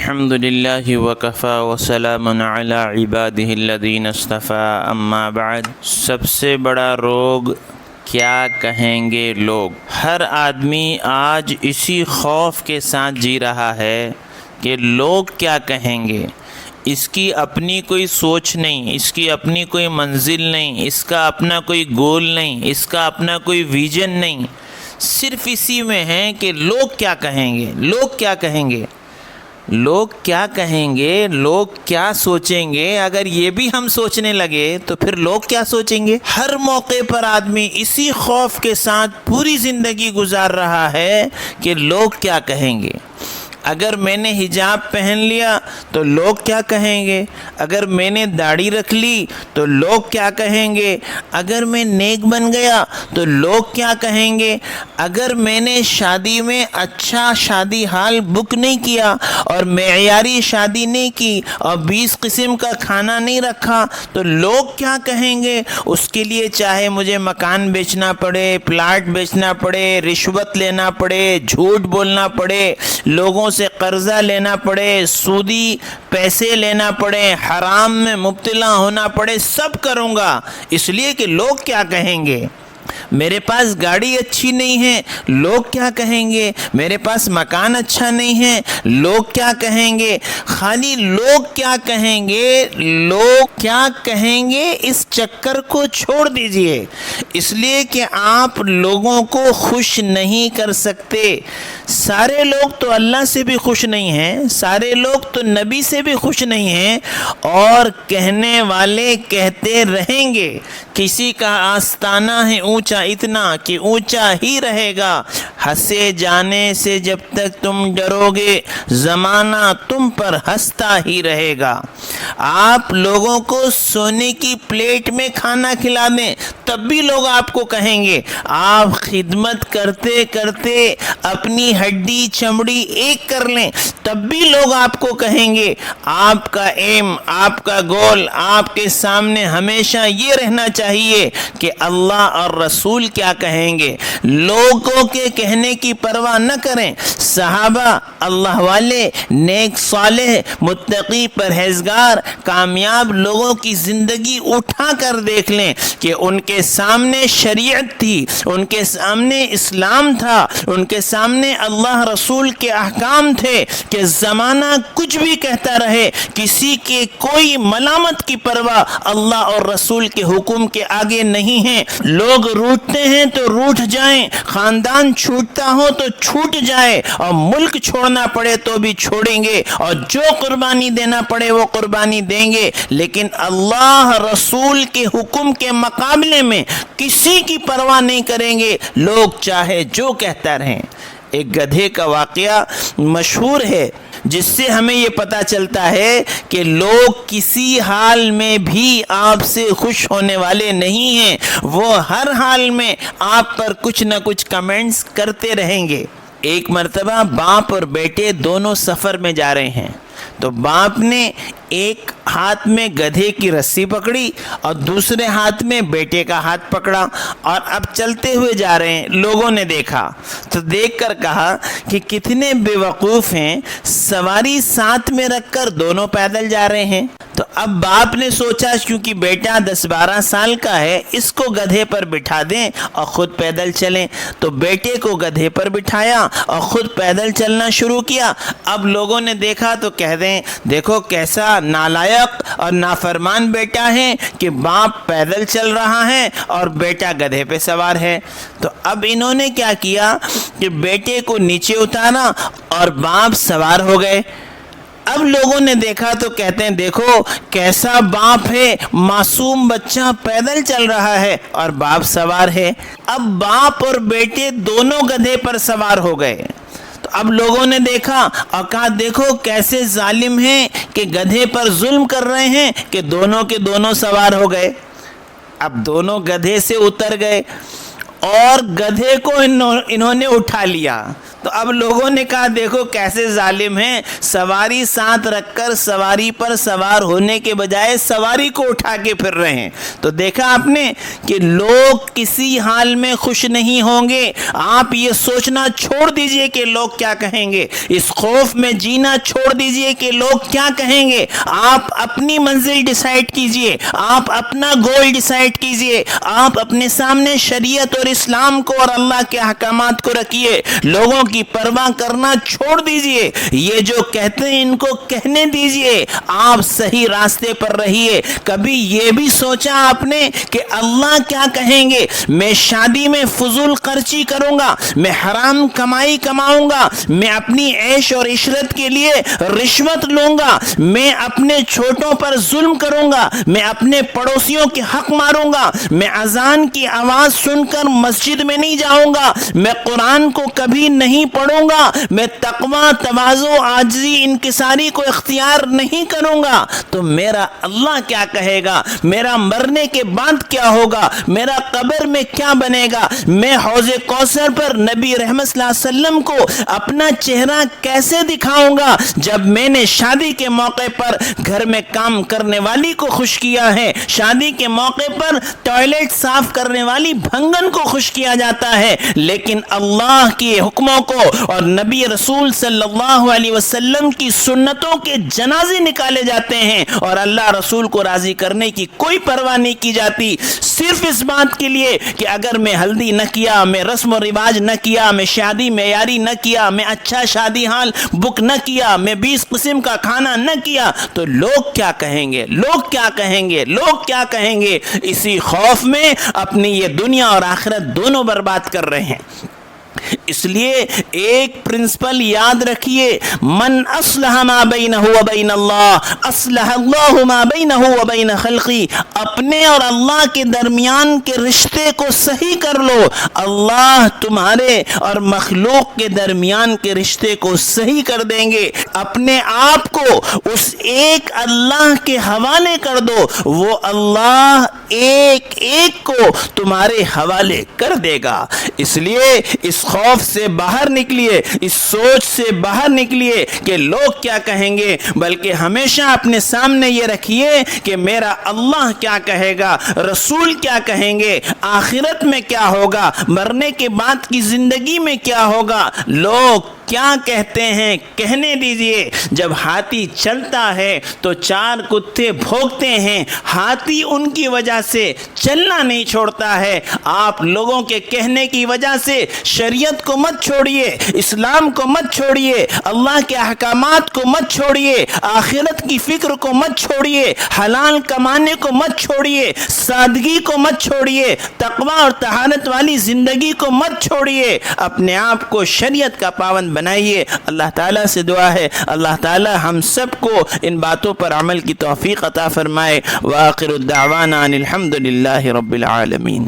الحمد للہ وکفی وسلام علی عبادہ الذین اصطفی اما بعد۔ سب سے بڑا روگ کیا کہیں گے لوگ۔ ہر آدمی آج اسی خوف کے ساتھ جی رہا ہے کہ لوگ کیا کہیں گے۔ اس کی اپنی کوئی سوچ نہیں، اس کی اپنی کوئی منزل نہیں، اس کا اپنا کوئی گول نہیں، اس کا اپنا کوئی ویژن نہیں، صرف اسی میں ہے کہ لوگ کیا کہیں گے، لوگ کیا کہیں گے، لوگ کیا کہیں گے، لوگ کیا سوچیں گے۔ اگر یہ بھی ہم سوچنے لگے تو پھر لوگ کیا سوچیں گے۔ ہر موقع پر آدمی اسی خوف کے ساتھ پوری زندگی گزار رہا ہے کہ لوگ کیا کہیں گے۔ اگر میں نے حجاب پہن لیا تو لوگ کیا کہیں گے، اگر میں نے داڑھی رکھ لی تو لوگ کیا کہیں گے، اگر میں نیک بن گیا تو لوگ کیا کہیں گے، اگر میں نے شادی میں اچھا شادی ہال بک نہیں کیا اور معیاری شادی نہیں کی اور 20 قسم کا کھانا نہیں رکھا تو لوگ کیا کہیں گے۔ اس کے لیے چاہے مجھے مکان بیچنا پڑے، پلاٹ بیچنا پڑے، رشوت لینا پڑے، جھوٹ بولنا پڑے، لوگوں سے قرضہ لینا پڑے، سودی پیسے لینا پڑے، حرام میں مبتلا ہونا پڑے، سب کروں گا، اس لیے کہ لوگ کیا کہیں گے۔ میرے پاس گاڑی اچھی نہیں ہے، لوگ کیا کہیں گے۔ میرے پاس مکان اچھا نہیں ہے، لوگ کیا کہیں گے۔ خالی لوگ کیا کہیں گے، لوگ کیا کہیں گے، اس چکر کو چھوڑ دیجئے، اس لیے کہ آپ لوگوں کو خوش نہیں کر سکتے۔ سارے لوگ تو اللہ سے بھی خوش نہیں ہیں، سارے لوگ تو نبی سے بھی خوش نہیں ہیں، اور کہنے والے کہتے رہیں گے۔ کسی کا آستانہ ہے اونچا اتنا کہ اونچا ہی رہے گا، ہنسے جانے سے جب تک تم ڈرو گے زمانہ تم پر ہنستا ہی رہے گا۔ آپ لوگوں کو سونے کی پلیٹ میں کھانا کھلا دیں تب بھی لوگ آپ کو کہیں گے۔ آپ خدمت کرتے کرتے اپنی ہڈی چمڑی ایک کر لیں تب بھی لوگ آپ کو کہیں گے۔ آپ کا ایم، آپ کا گول آپ کے سامنے ہمیشہ یہ رہنا چاہیے کہ اللہ اور رسول کیا کہیں گے۔ لوگوں کے کہنے کی پرواہ نہ کریں۔ صحابہ، اللہ والے، نیک صالح، متقی، پرہیزگار، کامیاب لوگوں کی زندگی اٹھا کر دیکھ لیں کہ ان کے سامنے شریعت تھی، ان کے سامنے اسلام تھا، ان کے سامنے اللہ رسول کے احکام تھے کہ زمانہ کچھ بھی کہتا رہے، کسی کے کوئی ملامت کی پرواہ اللہ اور رسول کے حکم کے آگے نہیں ہے۔ لوگ روٹتے ہیں تو روٹھ جائیں، خاندان چھوٹتا ہو تو چھوٹ جائے، اور ملک چھوڑنا پڑے تو بھی چھوڑیں گے، اور جو قربانی دینا پڑے وہ قربانی دیں گے، لیکن اللہ رسول کے حکم کے مقابلے میں کسی کی پرواہ نہیں کریں گے، لوگ چاہے جو کہتا رہیں۔ ایک گدھے کا واقعہ مشہور ہے جس سے ہمیں یہ پتہ چلتا ہے کہ لوگ کسی حال میں بھی آپ سے خوش ہونے والے نہیں ہیں، وہ ہر حال میں آپ پر کچھ نہ کچھ کمنٹس کرتے رہیں گے۔ ایک مرتبہ باپ اور بیٹے دونوں سفر میں جا رہے ہیں، تو باپ نے ایک ہاتھ میں گدھے کی رسی پکڑی اور دوسرے ہاتھ میں بیٹے کا ہاتھ پکڑا، اور اب چلتے ہوئے جا رہے ہیں۔ لوگوں نے دیکھا تو دیکھ کر کہا کہ کتنے بے وقوف ہیں، سواری ساتھ میں رکھ کر دونوں پیدل جا رہے ہیں۔ تو اب باپ نے سوچا کیونکہ بیٹا 10-12 سال کا ہے، اس کو گدھے پر بٹھا دیں اور خود پیدل چلیں، تو بیٹے کو گدھے پر بٹھایا اور خود پیدل چلنا شروع کیا۔ اب لوگوں نے دیکھا تو کہہ دیں دیکھو کیسا نالائق اور نافرمان بیٹا ہے کہ باپ پیدل چل رہا ہے اور بیٹا گدھے پہ سوار ہے۔ تو اب انہوں نے کیا کیا کہ بیٹے کو نیچے اتارا اور باپ سوار ہو گئے۔ اب لوگوں نے دیکھا تو کہتے ہیں دیکھو کیسا باپ ہے، معصوم بچہ پیدل چل رہا ہے اور باپ سوار ہے۔ اب باپ اور بیٹے دونوں گدھے پر سوار ہو گئے۔ اب لوگوں نے دیکھا اور کہا دیکھو کیسے ظالم ہیں کہ گدھے پر ظلم کر رہے ہیں کہ دونوں کے دونوں سوار ہو گئے۔ اب دونوں گدھے سے اتر گئے اور گدھے کو انہوں نے اٹھا لیا۔ تو اب لوگوں نے کہا دیکھو کیسے ظالم ہیں، سواری ساتھ رکھ کر سواری پر سوار ہونے کے بجائے سواری کو اٹھا کے پھر رہے ہیں۔ تو دیکھا آپ نے کہ لوگ کسی حال میں خوش نہیں ہوں گے۔ آپ یہ سوچنا چھوڑ دیجئے کہ لوگ کیا کہیں گے، اس خوف میں جینا چھوڑ دیجئے کہ لوگ کیا کہیں گے۔ آپ اپنی منزل ڈیسائیڈ کیجئے، آپ اپنا گول ڈیسائیڈ کیجئے، آپ اپنے سامنے شریعت اور اسلام کو اور اللہ کے احکامات کو رکھیے، لوگوں کی پرواہ کرنا چھوڑ دیجئے۔ یہ جو کہتے ہیں ان کو کہنے دیجئے، آپ صحیح راستے پر رہیے۔ کبھی یہ بھی سوچا آپ نے کہ اللہ کیا کہیں گے؟ میں شادی میں فضول خرچی کروں گا، میں حرام کمائی کماؤں گا، میں اپنی عیش اور عشرت کے لیے رشوت لوں گا، میں اپنے چھوٹوں پر ظلم کروں گا، میں اپنے پڑوسیوں کے حق ماروں گا، میں اذان کی آواز سن کر مسجد میں نہیں جاؤں گا، میں قرآن کو کبھی نہیں پڑھوں گا، میں تقوی، تواضع، عاجزی، انکساری کو اختیار نہیں کروں گا، تو میرا اللہ کیا کہے گا؟ میرا مرنے کے بعد کیا ہوگا؟ میرا قبر میں کیا بنے گا؟ میں حوض کوثر پر نبی رحمت صلی اللہ علیہ وسلم کو اپنا چہرہ کیسے دکھاؤں گا جب میں نے شادی کے موقع پر گھر میں کام کرنے والی کو خوش کیا ہے، شادی کے موقع پر ٹوائلٹ صاف کرنے والی بھنگن کو خوش کیا جاتا ہے، لیکن اللہ کے حکموں کو اور نبی رسول صلی اللہ علیہ وسلم کی سنتوں کے جنازے نکالے جاتے ہیں اور اللہ رسول کو راضی کرنے کی کوئی پرواہ نہیں کی جاتی، صرف اس بات کے لیے کہ اگر میں ہلدی نہ کیا، میں رسم و رواج نہ کیا، میں شادی معیاری نہ کیا، میں اچھا شادی حال بک نہ کیا، میں 20 قسم کا کھانا نہ کیا تو لوگ کیا کہیں گے، لوگ کیا کہیں گے، لوگ کیا کہیں گے؟ اسی خوف میں اپنی یہ دنیا اور آخرت دونوں برباد کر رہے ہیں۔ اس لیے ایک پرنسپل یاد رکھیے، من اصلح ما بینہ و بین اللہ اصلح اللہ ما بینہ و بین خلقی، اپنے اور اللہ کے درمیان کے رشتے کو صحیح کر لو، اللہ تمہارے اور مخلوق کے درمیان کے رشتے کو صحیح کر دیں گے۔ اپنے آپ کو اس ایک اللہ کے حوالے کر دو، وہ اللہ ایک ایک کو تمہارے حوالے کر دے گا۔ اس لیے اس خوف سے باہر نکلیے، اس سوچ سے باہر نکلیے کہ لوگ کیا کہیں گے، بلکہ ہمیشہ اپنے سامنے یہ رکھیے کہ میرا اللہ کیا کہے گا، رسول کیا کہیں گے، آخرت میں کیا ہوگا، مرنے کے بعد کی زندگی میں کیا ہوگا، لوگ کیا کہتے ہیں کہنے دیجئے۔ جب ہاتھی چلتا ہے تو 4 کتے بھونکتے ہیں، ہاتھی ان کی وجہ سے چلنا نہیں چھوڑتا ہے۔ آپ لوگوں کے کہنے کی وجہ سے شریعت کو مت چھوڑیے، اسلام کو مت چھوڑیے، اللہ کے احکامات کو مت چھوڑیے، آخرت کی فکر کو مت چھوڑیے، حلال کمانے کو مت چھوڑیے، سادگی کو مت چھوڑیے، تقوی اور طہارت والی زندگی کو مت چھوڑیے، اپنے آپ کو شریعت کا پابند بنائیے۔ اللہ تعالیٰ سے دعا ہے اللہ تعالیٰ ہم سب کو ان باتوں پر عمل کی توفیق عطا فرمائے۔ وآخر الدعوانا ان الحمد للہ رب العالمین۔